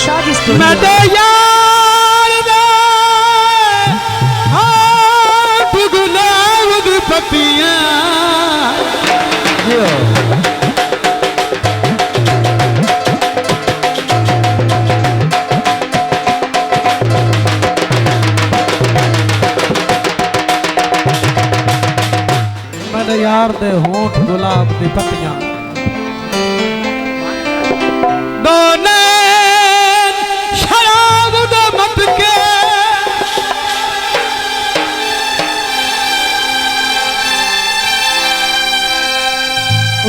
शादी स्टूडियो। मेरे यार दे हाथ गुलाब दी पत्तियां मेरे यार दे होंठ गुलाब दी पत्तियां दोने शराब दे मत के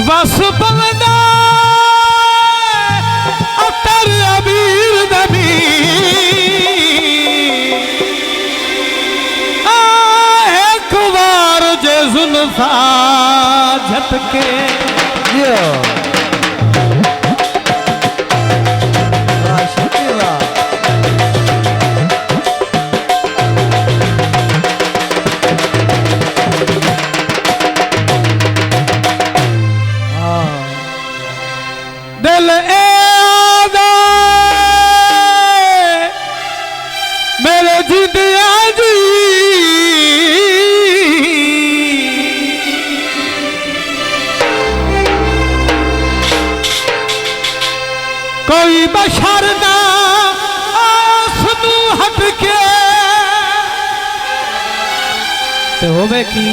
वस बंदा अतर अबीर दमी एक बार जे जुल्फा झटके दिल ए मेरे जिंदिया जी कोई बशर ना सुनू हट के ते होवे की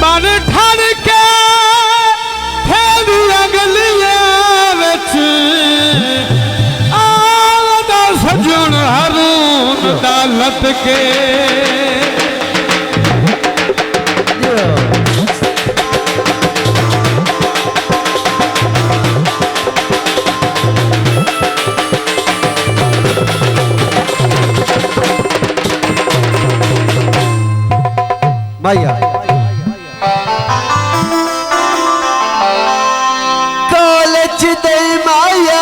मन ठन के फेरिया गलियां विच आवदा सजण रून दा लट के माया माया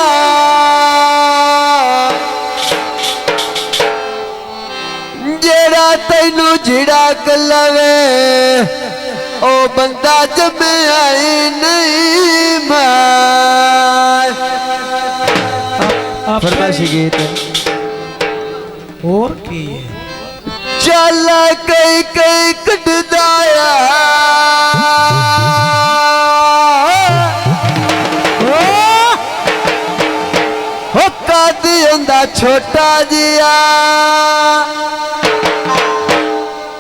जेड़ा तैनू जिड़ा कलवे ओ बंदा जमे आई नहीं मार फरमाइशी गीत और की चल कई कई कटदाया छोटा जिया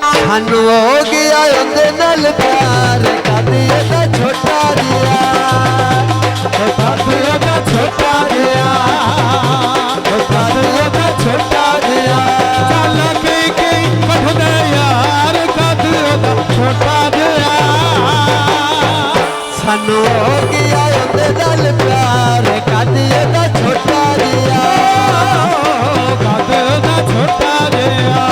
सानू हो गया उंदे नाल प्यार कादिया दा छोटा जिया कादिया दा छोटा जिया कादिया दा छोटा जिया चल कई कई कटदे यार कादिया दा छोटा जिया सानू हो गया उंदे नाल प्यार कादिया दा छोटा जिया छोटा दिया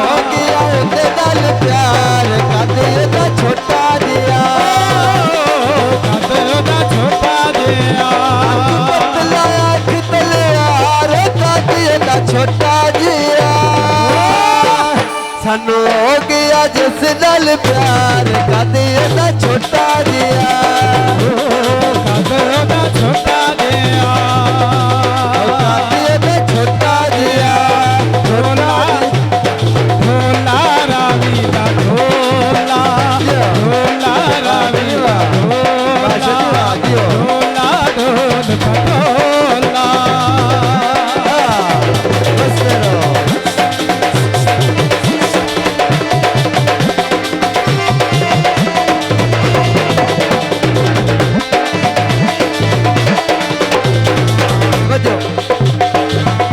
हो गया उनके नाल प्यार कादिया दा छोटा दिया छोटा दिया पतला आँख तले यार कादिया दा छोटा दिया सानू हो गया जिस नाल प्यार कादिया दा छोटा दिया कादिया दा छोटा दिया कादिया दा छोटा दिया ढोला ढोला रावी दा ढोला ढोला रावी दा ढोला ढोला ढोल ढोला बस करो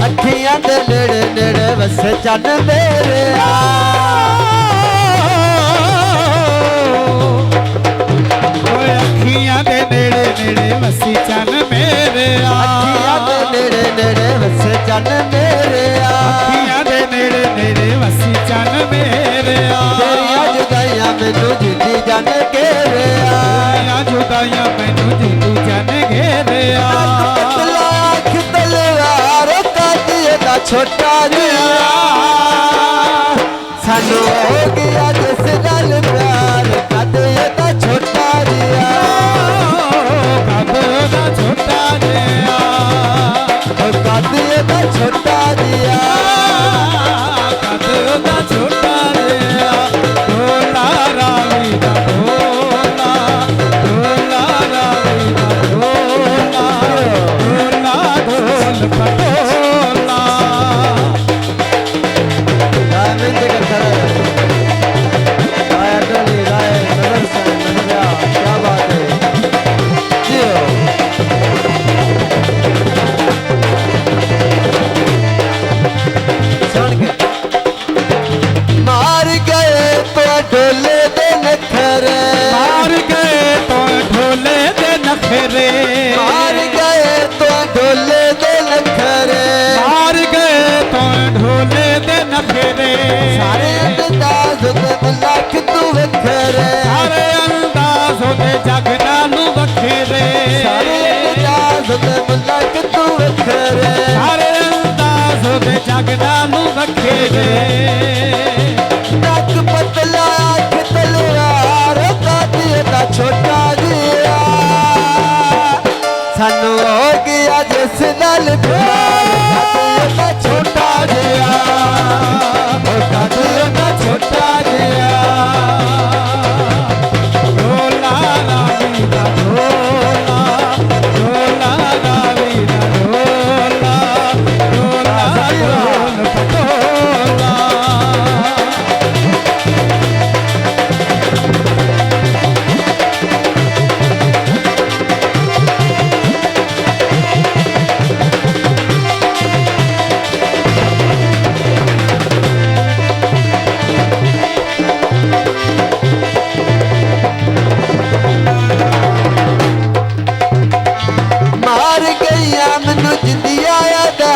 अखियां दे नेड़े नेड़े बस चन मेरे अखियां दे नेड़े नेड़े वसी चन मेरे अखियां दे नेड़े नेड़े बस चन मेरे अखियां दे नेड़े नेड़े वसी चन मेरे तेरिया जुदाइयां मैनू जिंदी जन घेरे जुदाइयां मैनू जिंदी जन घेरे पतला आँख तलवार कादिया दा छोटा जिया सानू हो गया जिस नाल प्यार कादिया दा छोटा जिया ਉਹਦੇ ਮੁਲਕ ਤੂੰ ਵਖਰੇ ਸਾਰੇ ਅੰਦਾਜ਼ ਉਹਦੇ ਜਗ ਨਾਲੋਂ ਵੱਖਰੇ ਨੱਕ ਪਤਲਾ ਅੱਖ ਤਲਵਾਰ ਕਾਦੀ ਦਾ ਛੋਟਾ ਜਿਹਾ ਸਾਨੂੰ ਹੋ ਗਿਆ ਜਿਸ ਨਾਲ ਪਿਆਰ ਕਾਦੀ ਦਾ ਛੋਟਾ ਜਿਹਾ ਉਹ ਕਾਦੀ ਦਾ ਛੋਟਾ ਜਿਹਾ ਢੋਲਾ ਰਾਵੀ ਦਾ ਢੋਲਾ ਢੋਲਾ ਰਾਵੀ ਦਾ ਢੋਲਾ ਢੋਲਾ ਢੋਲ ਪਟੋਲਾ ਮਾਰ ਗਈਆਂ ਮੈਨੂੰ ਜਿੰਦੀਆਂ ਯਾਦਾਂ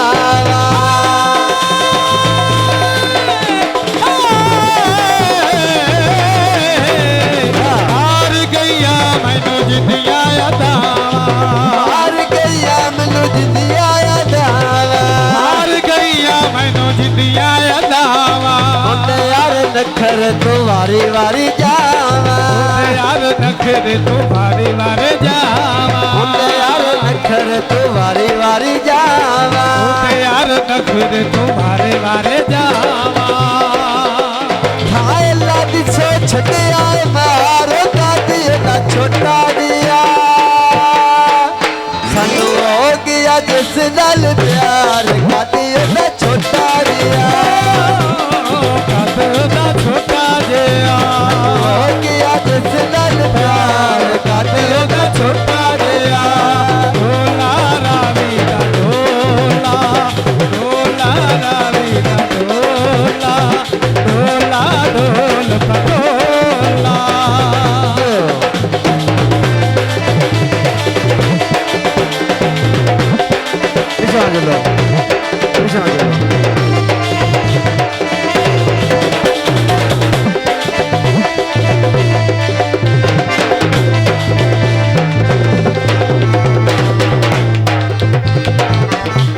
ਹਾਰ ਗਈਆਂ ਮੈਨੂੰ ਜਿੰਦੀਆਂ ਯਾਦਾਂ ਮਾਰ ਗਈਆਂ ਮੈਨੂੰ ਜਿੰਦੀਆਂ ਯਾਦਾਂ ਹਾਰ ਗਈਆਂ ਮੈਨੂੰ ਜਿੰਦੀਆਂ ਯਾਦਾਂ ਹੁੰਦੇ ਯਾਰ ਨਖਰ ਤੂੰ ਵਾਰੀ ਵਾਰੀ ਜਾਵਾਂ ਯਾਰ ਨਖਰੇ ਤੂੰ ਵਾਰੇ ਵਾਰੇ ਜਾਵਾਂ ਹੁੰਦੇ ਯਾਰ ਨਖਰ ਤੂੰ ਵਾਰੀ ਵਾਰੀ ਜਾਵਾਂ ਯਾਰ ਨਖਰੇ ਤੂੰ ਵਾਰੇ ਵਾਰੇ ਜਾਵਾਂ ਹਾਏ ਲਾਦੀ ਸੋ ਛੱਡਿਆ ਮਾਰੋ ਕਾਦੀ ਦਾ ਛੋਟਾ ਜਿਹਾ ਸਾਨੂੰ ਹੋ ਗਿਆ ਜਿਸ ਨਾਲ ਪਿਆਰ ਕਾਦੀ ਦਾ ਛੋਟਾ ਜਿਹਾ ਕਦ ਦਾ ਛੋਟਾ ਜਿਹਾ ਹੋ ਗਿਆ ਜਿਸ ਨਾਲ ਪਿਆਰ ਕਾਦੀ ਦਾ ਛੋਟਾ ਜਿਹਾ ਢੋਲਾ ਰਾਵੀ ਦਾ ਢੋਲਾ ਢੋਲਾ ਰਾਵੀ ਦਾ ਢੋਲਾ ਢੋਲਾ ਢੋਲ ਪਟੋਲਾ ਪਿਛਾ ਚਲੋ ਪਿਛਾ ਚਲੋ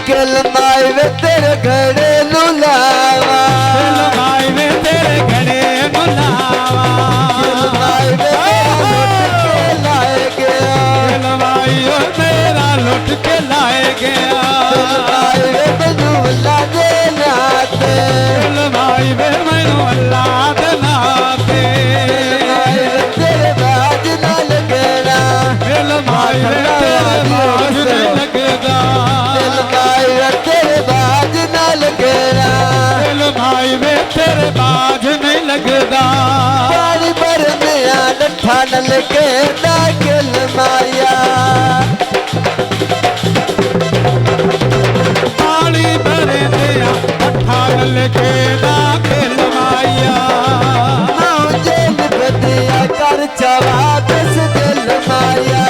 ਕਿਲ ਮਾਈ ਵੇ ਤੇਰੇ ਘੜੇ ਨੂੰ ਲਾਵਾ ਲਵਾਈ ਵੇ ਤੇਰੇ ਘੜੇ ਗੁਲਾਵਾ ਕਿਲ ਮਾਈ ਵੇ ਤੇਰਾ ਲੁੱਟ ਕੇ ਲਾਏ ਗਿਆ ਲਵਾਈ ਓ ਤੇਰਾ ਲੁੱਟ ਕੇ ਲਾਏ ਗਿਆ ਕਿਲ ਮਾਈ ਵੇ ਮੈਨੂੰ ਅੱਲਾ ਦੇ ਨਾਤੇ ਲਵਾਈ ਵੇ ਮੈਨੂੰ ਅੱਲਾ ਦੇ ਨਾਤੇ ਮਾਈ ਵੇ ਤੇਰੇ ਬਾਜ ਨਾਲ ਲੱਗਣਾ ਲਵਾਈ ਵੇ ਤੇਰੇ ਬਾਝ ਨਹੀਂ ਲੱਗਦਾ ਦਿਲ ਮਾਈ ਵੇ ਤੇਰੇ ਬਾਜ ਨਾਲ ਲੱਗਣਾ ਲਵਾਈ ਵੇ ਤੇਰੇ ਬਾਝ ਨਹੀਂ ਲੱਗਦਾ ਪਾਣੀ ਭਰਨਿਆ ਲੱਠਾ ਨਲ ਕੇ ਦਾ ਕਿਲ ਮਾਇਆ ਪਾਣੀ ਭਰੇ ਦਿਆ ਅੱਠਾ ਨਲ ਕੇ ਦਾ ਖੇਲ ਮਾਇਆ ਨਾਉ ਜੇਲ ਬਦਿਆ ਕਰ ਚਵਾ ਦਿਸ ਦਿਲ ਮਾਇਆ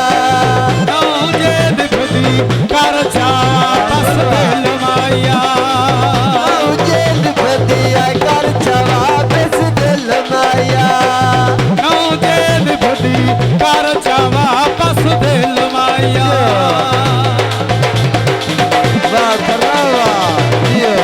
ਨੌ ਜੇ ਦਿਖਦੀ ਕਰ ਚਾ ਬਸ ਦਿਲ ਮਾਇਆ ਨਾਉ ਜੇਲ ਬਦਿਆ ਕਰ ਚਵਾ ਦਿਸ ਦਿਲ ਮਾਇਆ ਨੌ ਜੇ ਦਿਖਦੀ ਕਰ ਚਾ ਵਾਪਸ ਦਿਲ ਮਾਇਆ ਵਾਹ ਕਰਾਵਾ ਦਿਓ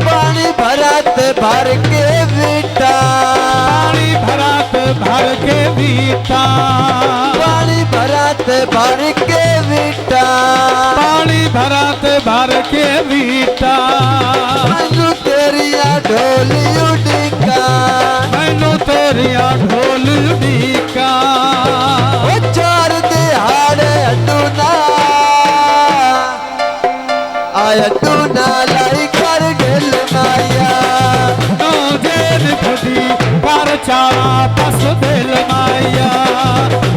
ਪਾਣੀ ਭਰਤ ਭਰ ਕੇ ਵਿਟਾ ਪਾਣੀ ਭਰਾਤ ਭਰ ਕੇ ਵੀਤਾ ਪਾਣੀ ਭਰਤ ਭਰ ਕੇ ਵਿਟਾ ਪਾਣੀ ਭਰਾਤ ਭਰ ਕੇ ਵੀਤਾ ਮੈਨੂੰ ਤੇਰੀਆਂ ਢੋਲੀ ਉਡੀਕਾ ਮੈਨੂੰ ਤੇਰੀਆਂ ਢੋਲ ਉਡੀਕਾਂ ਉਹ ਚਾਰ ਦਿਹਾੜੇ ਅੱਡੂ ਨਾ ਆਇਆ ਤੂੰ ਨਾ ਲਾਈ ਕਰ ਢਿਲ ਮਾਇਆ ਨੌ ਜੇ ਦਿਖਦੀ ਕਰ ਚਾ ਵਾਪਸ ਦਿਲ ਮਾਇਆ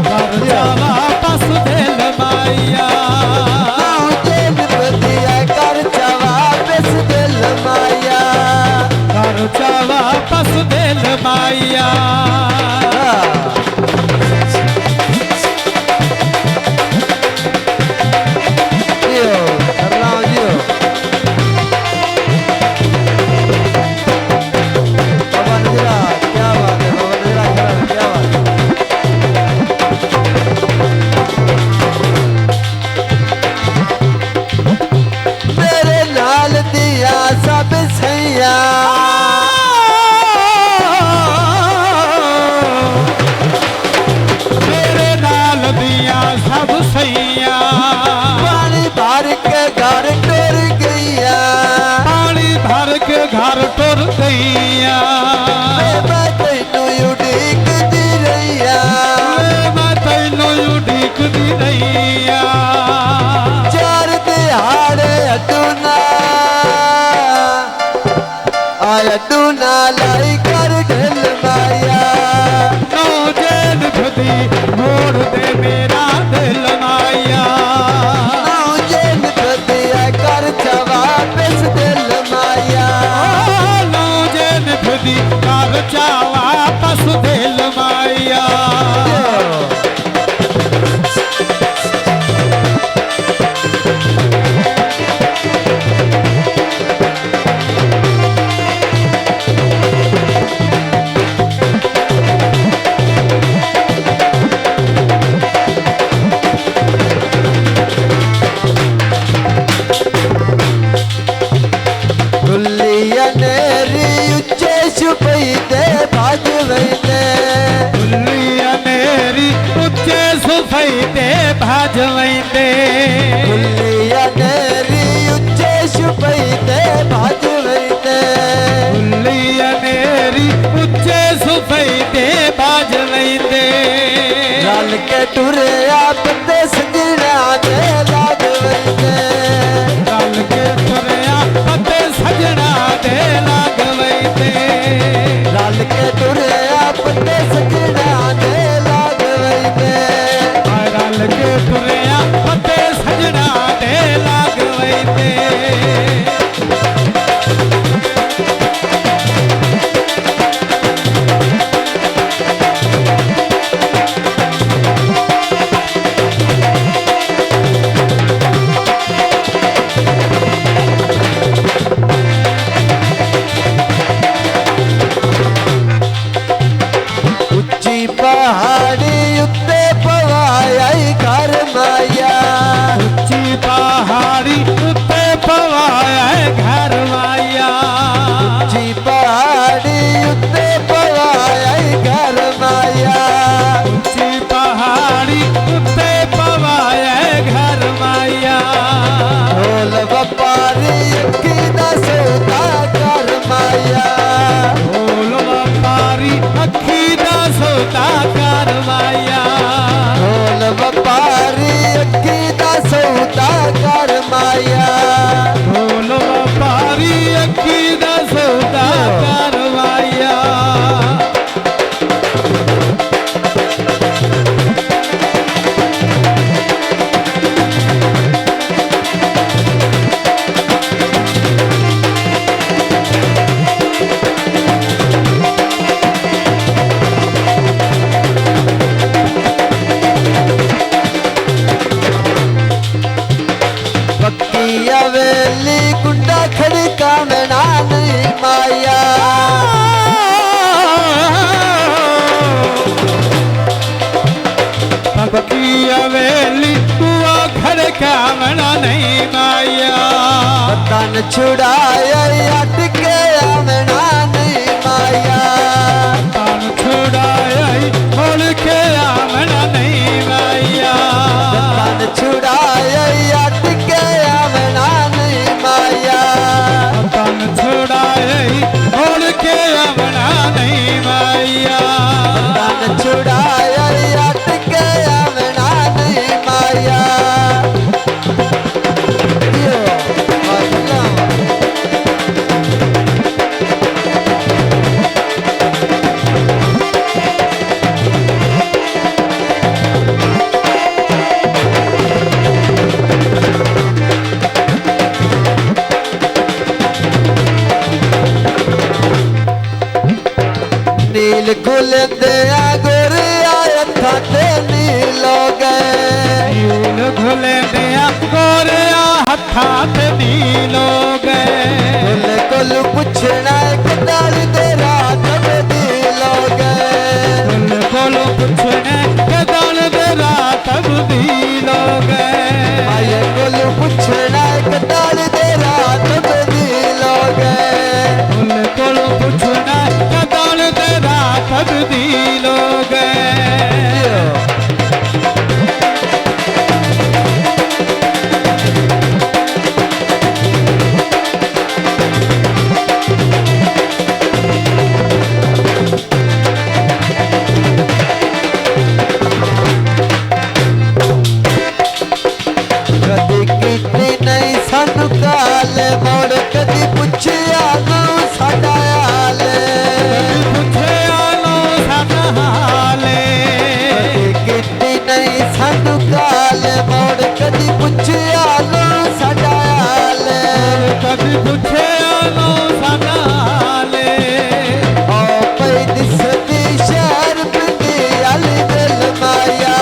ਕਰ ਚਾ ਵਾਪਸ ਦਿਲ ਮਾਇਆ ਨਾਉ ਜੇਲ ਬਦਿਆ ਕਰ ਚਵਾ ਬਿਸ ਦਿਲ ਮਾਇਆ ਕਰ ਚਾ ਵਾਪਸ ਦਿਲ ਮਾਇਆ ਦਿਓ ਕਰਨਾ ਦਿਓ सैया मेरे नाल दिया सब सैया पानी भर के घर टुर गईया पानी भर के घर टुर गईया मैं तैनू उड़ीकदी रहिया मैं तैनू उड़ीकदी रहिया चार दिहाड़े अड्डू ना लाई कर ढिल माया नौ जेल खुदी मोड़ दे मेरा दिल माया नौ जेल खुदिया कर वापस दिल माया नौ जेल खुदी कर वापस दिल माया भाजवैंदे गुल्लिया नेरी उच्चे सुपैते भाजवैंदे गुल्लिया नेरी उच्चे सुपैते भाजवैंदे रल के टुरे आपते सजना दे लागवैंदे रल के टुरे आपते सजना दे लागवैंदे रल के टुरे आपते सजना दे लागवैंदे के तुरिया पते सजना दे लागवैंदे उच्ची पहाड़ी उत्ते पवाई घर माया उच्ची पहाड़ी उत्ते पवाया घर माया उच्ची पहाड़ी उत्ते पवाई घर माया उच्ची पहाड़ी उत्ते पवाया घर माया ढोल व्यापारी अखी दा सौदा कर माया ढोल व्यापारी अखी दा सौदा कर माया ढोल व्यापारी अखी दा सौदा कर माया ढोल व्यापारी अखी दा सौदा कर माया पक्की हवेली कुंडा खड़का में नहीं माया पक्की हवेली कुआ खड़का मना नहीं माया तन छुड़ाया अटके आमना नहीं माया तन छुड़ाया मोड़ के आमना नहीं माया तन छुड़ाया अटके आमना नहीं माया तन छुड़ाया मोड़ के आमना नहीं माया तन छुड़ाया अटके आमना नहीं माया यो अल्लाह नील गुल दया गोरिया था ते नीलो गए नील घुले दिया गोरिया हथा ते नीलो गए गुल गुल पुछना कदाल दे रात नीलो गए गुल गुल पुछने के दल दे रात नीलो गए आये गुल पुछना कदाल दे रात नीलो गए कोई पूछे आनो सनाले ओ पई दिसदी शहर पिंडी आली दिल माया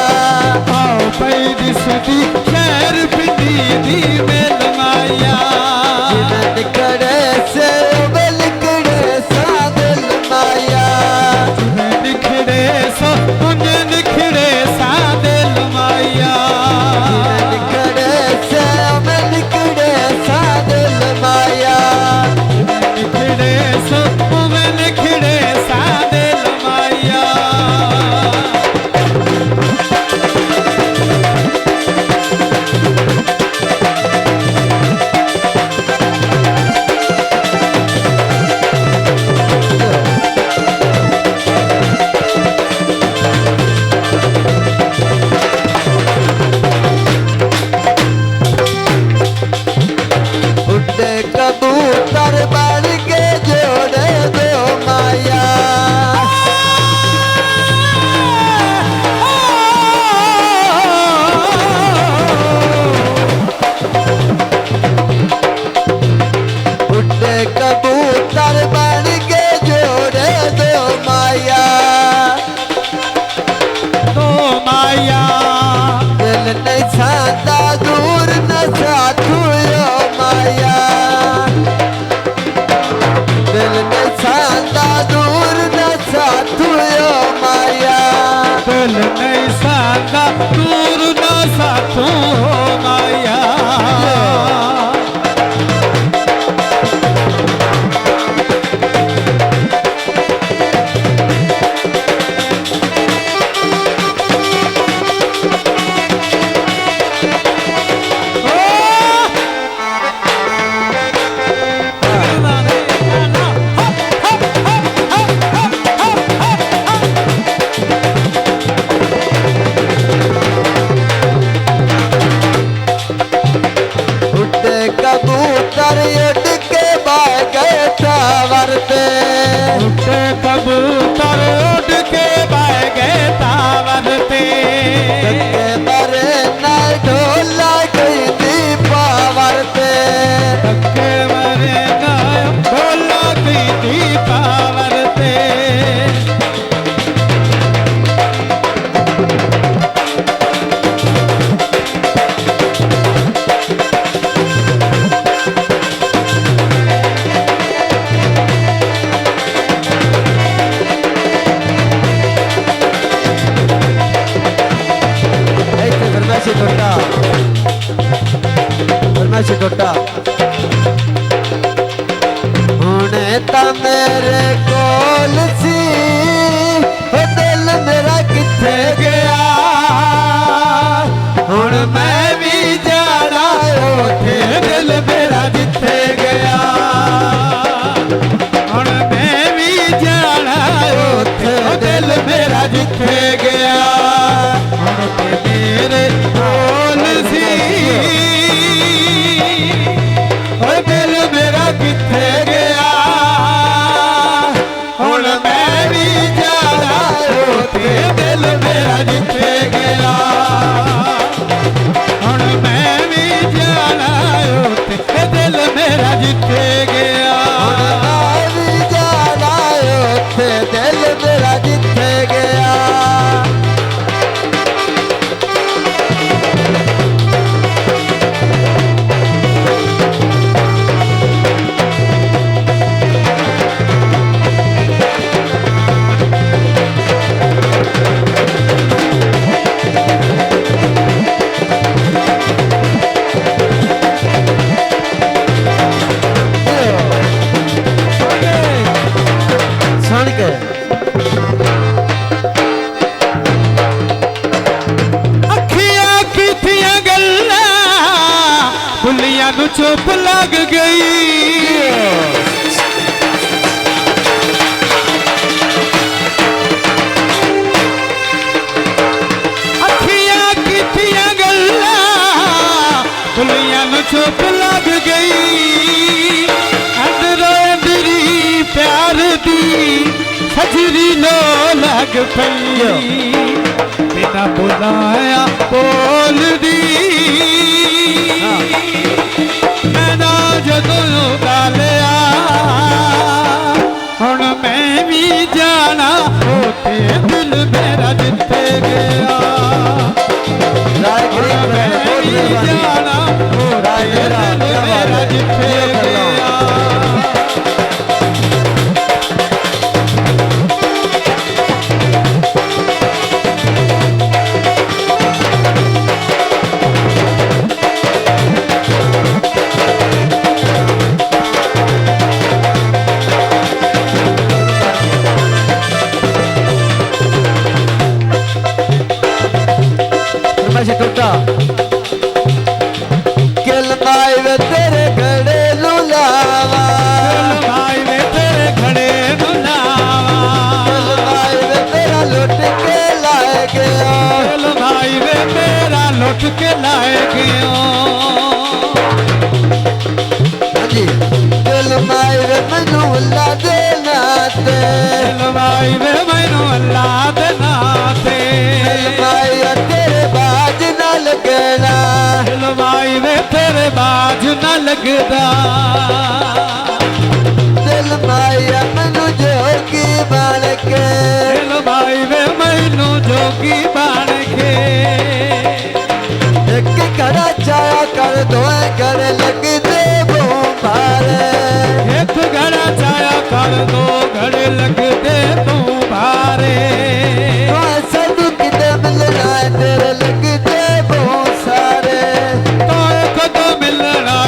आओ पई दिसदी शहर पिंडी दी मेल माया जिन निकड़े से बिलकड़े सा दिल माया निखड़े सो तुझ निखड़े सा दिल माया जिन निकड़े से बिलकड़े सा दिल माया निखड़े सो तुझ निखड़े सा दिल माया उड़े कबूतर बन के जोड़े दो माया उड़े कबूतर बन के जोड़े दो माया तो माया दिल नहीं छाता दूर न साथू यो माया दिल नहीं छाता दूर न साथू यो माया दिल नहीं सादा दूर न साथों माया उड़े कबूतर उड़ के बाय गए टावर पे उठे कबूतर उड़ के बह गए टावर पे धक्के मारे ना ढोला गई दी पावर पे धक्के मरे ना बोला थी पावर पे फरमाइशी टोटा हुणे ता मेरे कोल सी ओ दिल मेरा किथे गया हुण मैं भी जाना उठे दिल मेरा जिथे गया हुण मैं भी जाना उठे दिल मेरा जिथे गया हुण ते मेरे कोल सी ओ दिल मेरा किथे गया हुण मैं भी जाना उठे दिल मेरा जिथे गया हुण मैं भी जाना उठे दिल मेरा जिथे गया मैं भी जाना उथे दिल मेरा जिथे गया सुन के अखियां किथियां गल्ला बुलियां नु चुप लग गई अखियां किथियां गल्ला बुलियां नु चुप लग गई अंदरों अंदरी प्यार दी सजरी नो लग पई बिना बुलाया बोल दी मैं ना जदों किल माई वे तेरे घड़े लुलावा भाई वे तेरे घड़े नुलावा किल माई वे तेरा लुट के लाए गया भाई वे मेरा लुट के लाए गयो जी दिल माई वे मैनू अल्लाह दे नाते भाई वे मैनू अल्लाह दे नाते माई तेरे बाज ना लगना भाई वे तेरे बाज न लगदा दिल माई मैनू जोगी बन के भाई वे मैनू जोगी बन के एक घड़ा चाया कर दो घड़े लगते भारे एक घड़ा चाया कर दो घड़े लगते तू भारे सब किते मिलना तेरे लगते बहुत सारे तो एक तो मिलना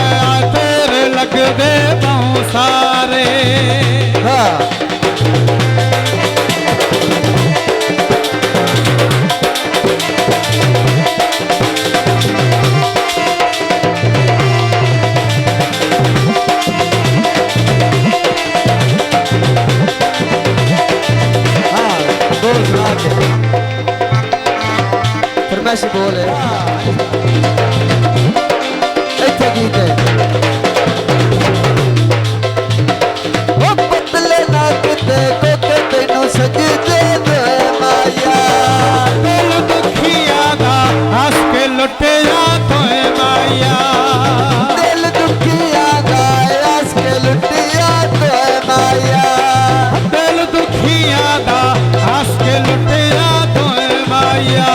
तेरे लगते तू सारे हाँ फरमाइश बोल इत्थे गीत है ओ पतले नाक ते कोके तेनू सजदे दे माया दिल दुखिया दा हंस के लुटिया तोए माया दिल दुखिया दा हंस के लुटिया तोए माया दिल दुखिया दा हंस के लुटिया तोए माया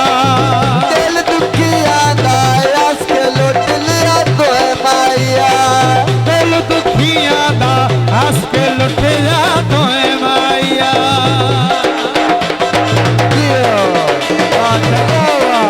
दिल दुखिया दा हंस के लुट लिया तोए माया दिल दुखिया दा हंस के लुटिया तोए माया जियो चलोवा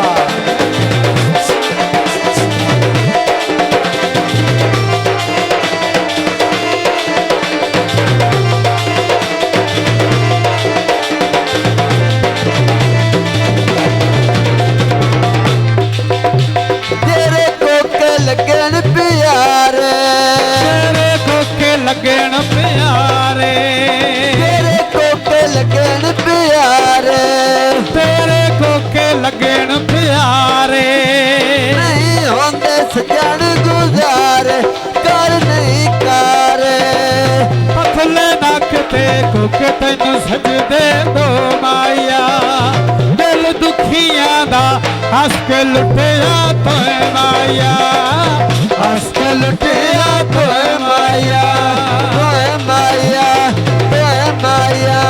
तेरे कोके लगन प्यारे तेरे कोके लगन प्यारे तेरे कोके लगन प्यारे तेरे कोके लगन प्यारे नहीं होंगे सजन गुजारे कर नहीं करे पथले नक ते कोके तैनू सजदे दो माया दिल दुखिया दा हंस के लुटिया तोए माया हंस के लुटिया तोए माया तोए माया तोए माया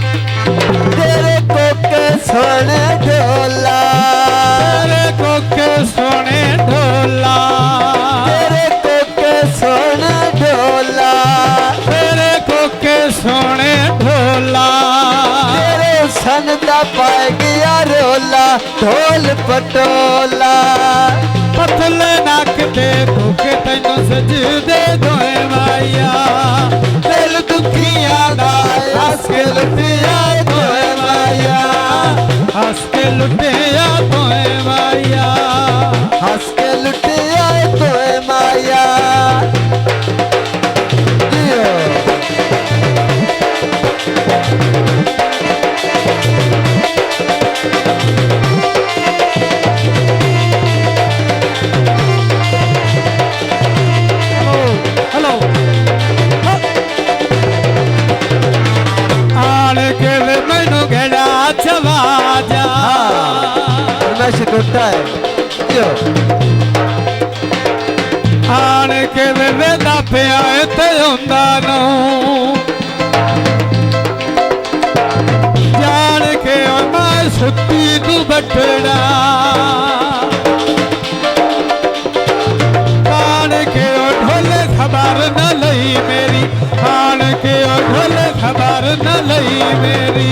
तेरे कोके सोने ढोला तेरे कोके सोने ढोला तेरे कोके सोने ढोला तेरे कोके सोने ढोला तेरे सन दा पाए गया रोला ढोल पटोला पतले नक ते कोके तैनू सजदे दोए माया दिल दुखिया दा हंस के लुटिया तोए माया हंस के लुटिया तोए माया हंस के लुटिया तोए माया जियो हेलो आड़ के वे मैनू घेड़ा चवा जा फरमाइश टूटा है जियो आण के वे वेदा पिया ते हुंदा नूं जान के मैं सुती तू बटड़ा आण के ढोले खबर न लई मेरी आण के ढोले खबर न लई मेरी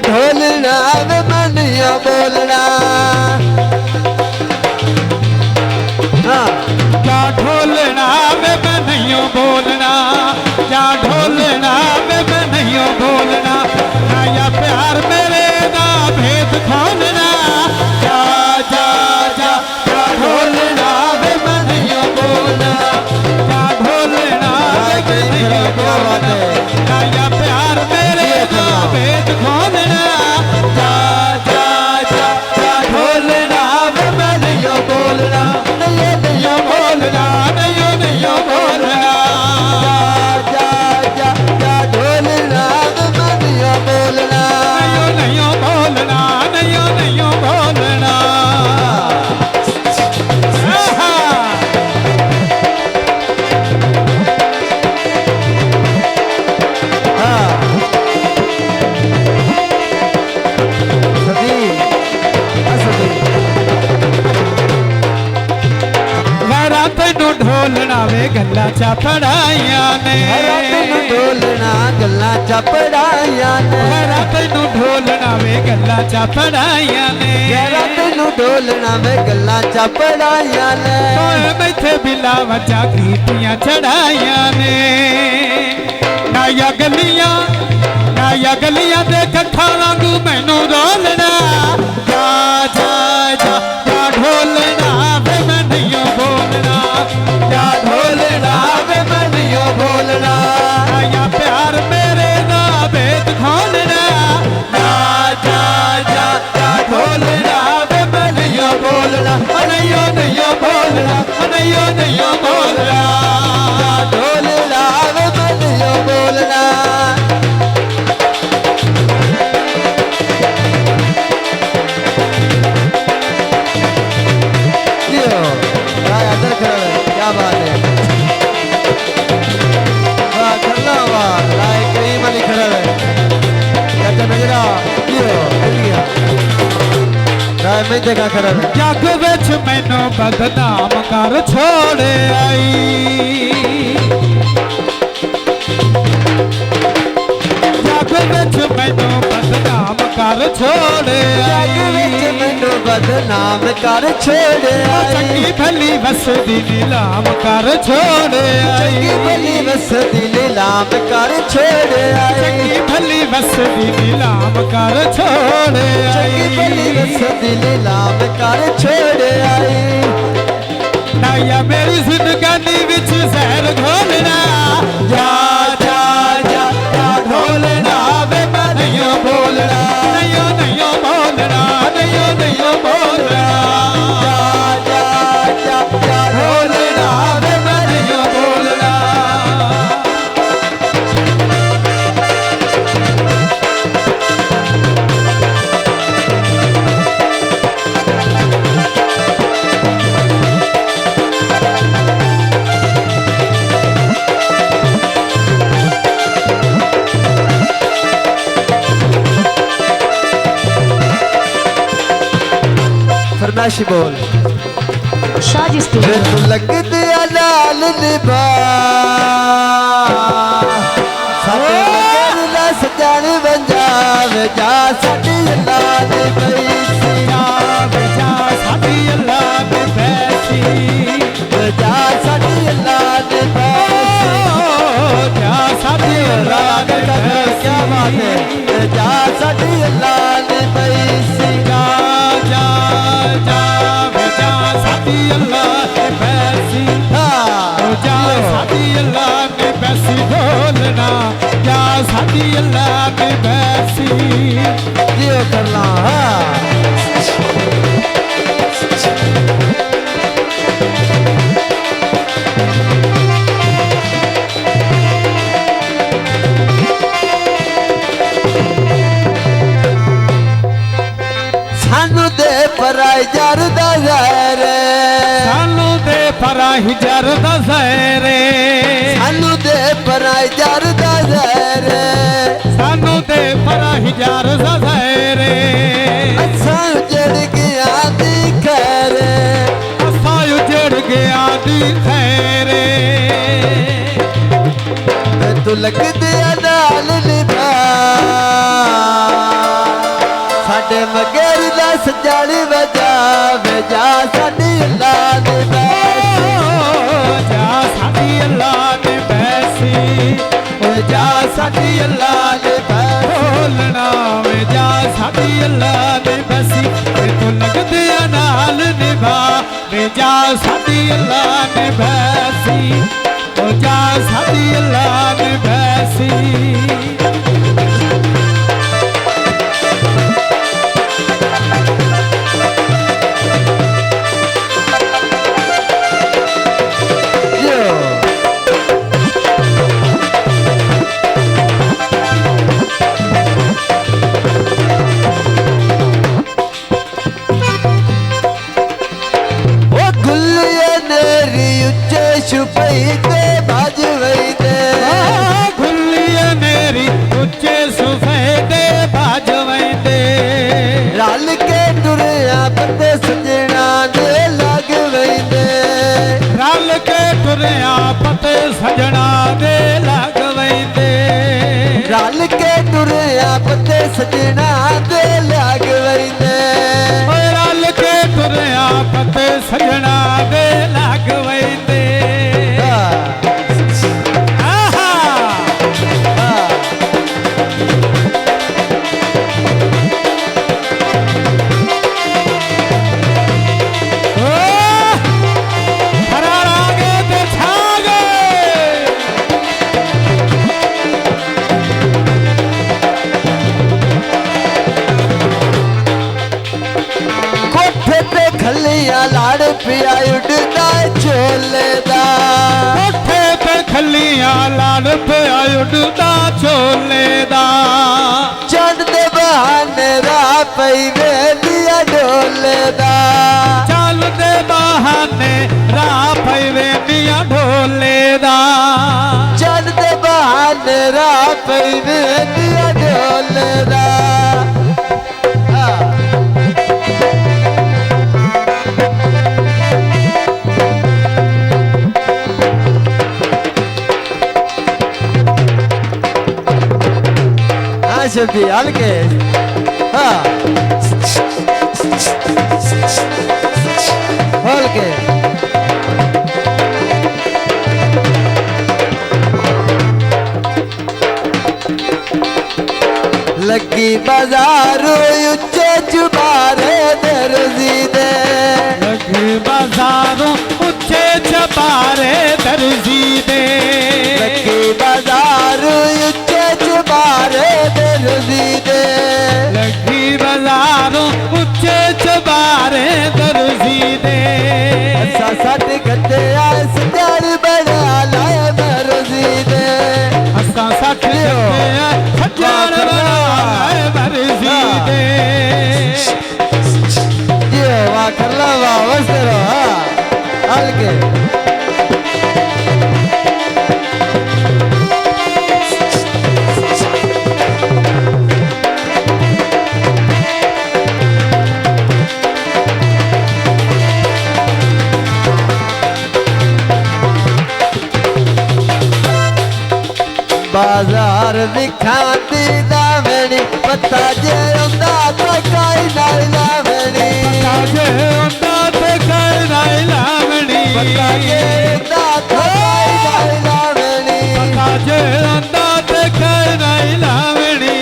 ढोलना वे मनिया बोलना हाँ जा ढोलना वे मैं नहीं बोलना जा ढोलना वे मैं नहीं बोलना ना या प्यार मेरे दा भेद खोलना जा जा जा जा ढोलना वे मैं नहीं बोलना जा ढोलना वे मैं नहीं बोलना ना या प्यार मेरे दा भेद खोलना जा जा जा जा ढोलना वे मैं नहीं बोलना नहीं बोलना नहीं नहीं बोलना जा जा जा ढोलना वे मनिया बोलना नहीं बोलना नहीं नहीं बोलना हाँ सदी सदी मेरा तेनू ढोलना वे गल्ला चा पढ़ाइया ने तैनू ढोलना गल्ला चपड़ाइया ने मेरा तेनू ढोलना वे गल्ला चा पढ़ाइया ने तैनू ढोलना में गल्ला चपड़ाइया ने तोए मैथे बिला वजा गीतियां चढ़ाइया ने ना या गलियां दे कट्ठा वांगू मैनू रोलना जा जा जा जा ढोलना वे मैं नहीं बोलना जा ढोलना वे मैं नहीं बोलना या प्यार मेरे दा भेद खोलना जा जा जा जा ढोलना वे मैं नहीं बोलना नहीं नहीं बोलना नहीं नहीं बोलना ढोलना वे मनिया बोलना लियो भाई अदर खड़ा है क्या बात है वाह खल्ला वाह लाए करीम अली खड़ा है चाचा नजरा लियो लिया राय में जगह खड़ा है जग विच मैनू बदनाम कर छोड़ आई जग विच मैनू बदनाम कर छोड़ जग विच आई मैनू बदनाम कर छोड़ आई चंगी भली वसदी नीलाम कर छोड़ चंगी आई भली वसदी नीलाम कर छोड़ आई चंगी भली वसदी नीलाम कर छोड़ चंगी भली आई वसदी नीलाम कर छोड़ आई ना या मेरी जिंदगानी विच जहर घोलना जा जा जा जा ढोलना वे मैं नहीं बोलना नहीं नहीं बोलना नहीं नहीं बोलना जा जा जा ढोलना वे मैं नहीं बोलना फरमाइशी बोल शादी फिर तू लग दिया लाल निभा साडे लगन ला सजान बंजाव जा साडी लाल पई सी जा बेजा साडी अल्लाह में बैसी जा साडी लाल पई जा साडी अल्लाह में क्या बात है जा साडी लाल पई सी जा जा जा बेजा साडी अल्लाह में बैसी हाँ जा साडी अल्लाह में बैसी ढोलना जा साडी अल्लाह में बैसी जियो करना हाँ सानू दे पराई जर दा ज़हर सानू दे पराही जर दा ज़हरे सानू दे पराई जर दा ज़हर सानू दे पराही जर दा ज़हरे अच्छा उजड़ गया दी खैर असा उजड़ गया दी खैरे तू लग दिया नाल निभा सजाड़ वजा वजा साडी अल्लाह दे बैसी जा साडी अल्लाह ने बैसी जा साडी अल्लाह दे बैसी बोलना वे जा साडी अल्लाह ने बैसी ते तू लगदे नाल निभा वे जा साडी अल्लाह ने बैसी ओ जा साडी अल्लाह ने बैसी छुपई दे बाज वई दे गुल्लिया नेरी उच्चे सुफेदे बाज वई दे रल के टुरिया बंदे सजना दे लग वई दे रल के टुरिया पते सजना दे लग वई दे रल के टुरिया बंदे सजना दे लग वई दे रल के टुरिया पते सजना दे लग वई दे लाड़ पिया उड़दा छोले दा कोठे पे खलियां लाड़ पिया उड़दा छोले दा चंद दे बहाने राह पई वेलिया ढोले दा चल दे बहाने राह पई वेलिया ढोले दा चंद दे बहाने राह पई वेलिया ढोले दा शब्दी हल्के हाँ हल्के लगी बाजार उच्चे चुबारे दर्जी दे लगी बाजारों उच्चे चबारे दर्जी दे लगी बाजार उच्चे चुबारे दर्जी दे लगी बाजारों उच्चे चबारे दर्जी दे असा सट गते आए सजाड़ बना लाए मर्जी दे असा सट गते आए सजाड़ बना लाए मर्जी दे ये वाह कल्ला वाह वस्तरो हाँ हल्के बाजार दिखाती दावनी पता जे उंदा तो कोई नहीं लावनी पता जे उंदा तो कोई नहीं लावनी पता जे उंदा तो कोई नहीं लावनी पता जे उंदा तो कोई नहीं लावनी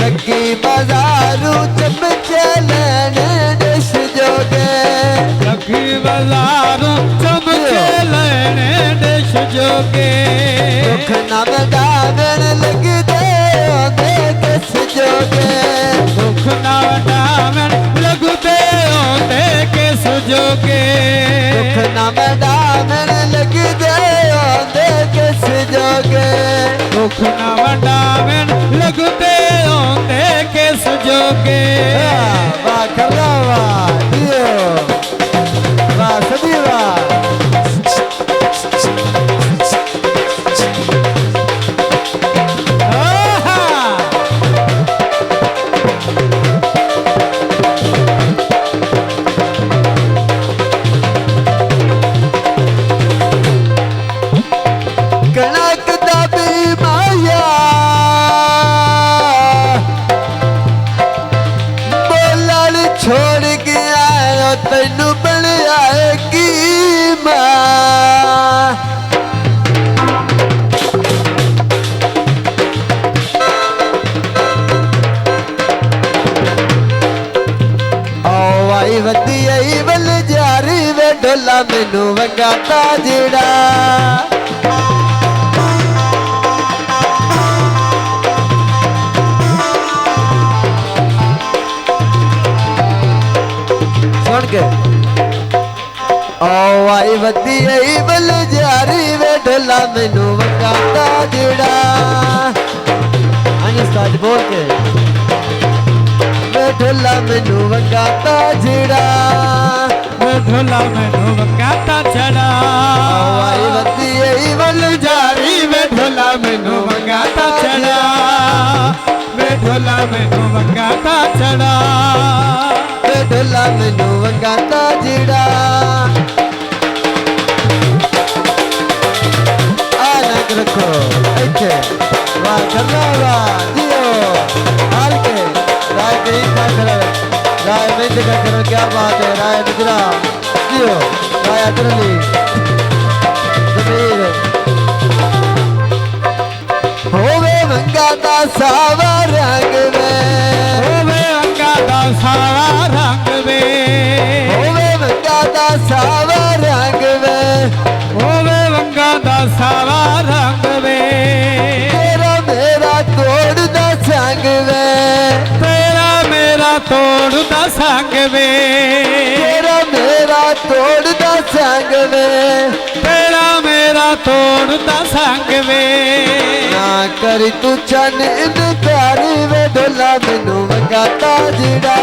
लगी बाजारू चमचे लेने डिश जोगे लगी बाजारू चमचे लेने डिश जोगे दुख न डावन लग दे ओंदे किस जोगे दुख न डावन लग दे ओंदे किस जोगे दुख न डावन लग दे ओंदे किस जोगे दुख न डावन लग दे ओंदे किस जोगे वाह कल्ला वाह दियो वाह सभी वाह मैनू बनाएगी मां आई वदी आई बल जारी वे ढोला मैनू वगाता जिड़ा सुन के आई वदी आई बल जारी वे ढोला मैनू वगाता जिड़ा अनिस्ताज बोल के ढोला मैनू वगाता जिड़ा ढोला मैनू वगाता चढ़ा आई वदी आई बल जारी वे ढोला मैनू वगाता चढ़ा वे ढोला मैनू वगाता चढ़ा ढोला मैनू वगाता जिड़ा आनंद रखो इत्थे वाह करना वाह जियो हाल के राय करीम का खड़ा राय मिंद का खड़ा क्या बात है राय मित्रा जियो राय अतरली जमीर होवे वगाता सावा रंग में होवे वगाता सावा रंग में होवे वगाता सावा रंग में होवे वगाता सावा रंग में तेरा मेरा तोड़ दा संग में तेरा मेरा तोड़ दा संग में तेरा मेरा तोड़ दा संग में तेरा मेरा तोड़ दा संग में ना करी तू चन इनकार वे ढोला मैनू वगाता जिड़ा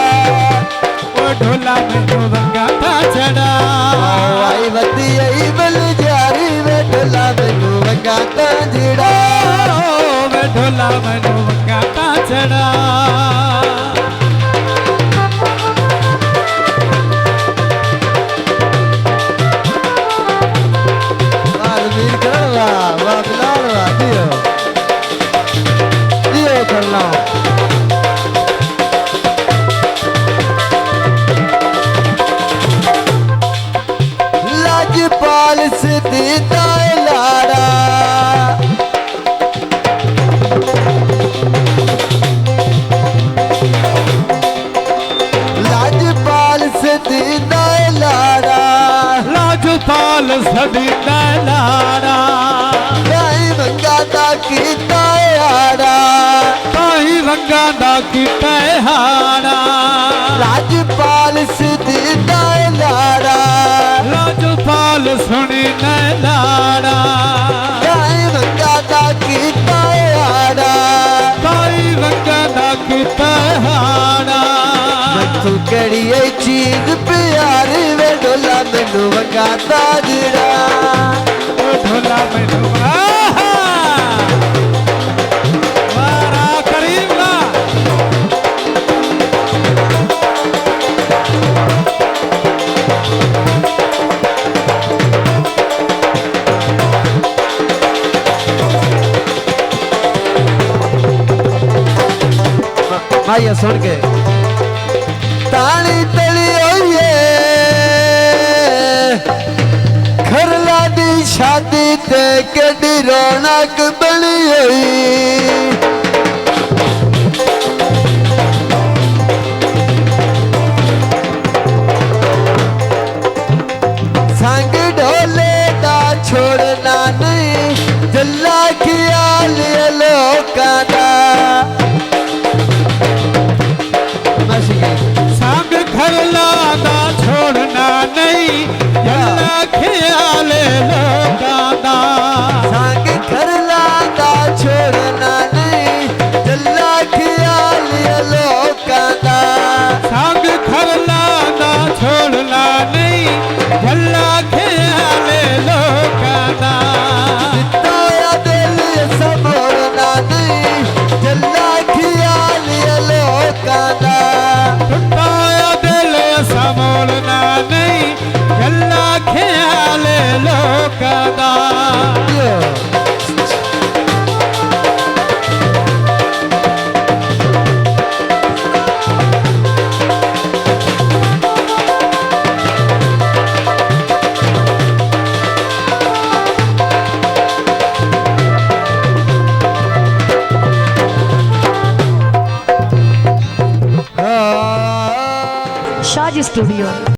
ओ ढोला मैनू वगाता चढ़ा आई वदी आई बल जारी वे ढोला मैनू वगाता जिड़ा वे ढोला मैनू वगाता चढ़ा वीर करना वाह बिलाल वाह दियो दियो करना लाजपाल से दीदा लाड़ा लाजपाल से दीदा लाड़ा लाजपाल सदी लाड़ा ताई वगाता कीता यारा ताई वगाता कीता हाड़ा लाजपाल से दीदा लाड़ा लाजपाल सुनी लाड़ा ताई वगाता कीता यारा ताई वगाता कीता हाड़ा तू कड़ी चीज प्यार वे ढोला मैनू वगाता जिड़ा ढोला मैनू वारा करीम ला भाई सुन के ताली तली होइए खरला दी शादी ते केडी रौनक बनी होई संग ढोले दा छोड़ना नहीं जल्ला ख्याल लोकां दा संग खरला दा छोड़ना नहीं जल्ला ख्याल लोकां दा संग खरला दा छोड़ना नहीं जल्ला ख्याल लोकां दा संग खरला दा छोड़ना नहीं जल्ला ख्याल लोकां दा ताया दिल समोड़ना नहीं जल्ला ख्याल लोकां दा टुटाया दिल समोलना नहीं जल्ला ख्याल लोकां दा शाहजी स्टूडियो।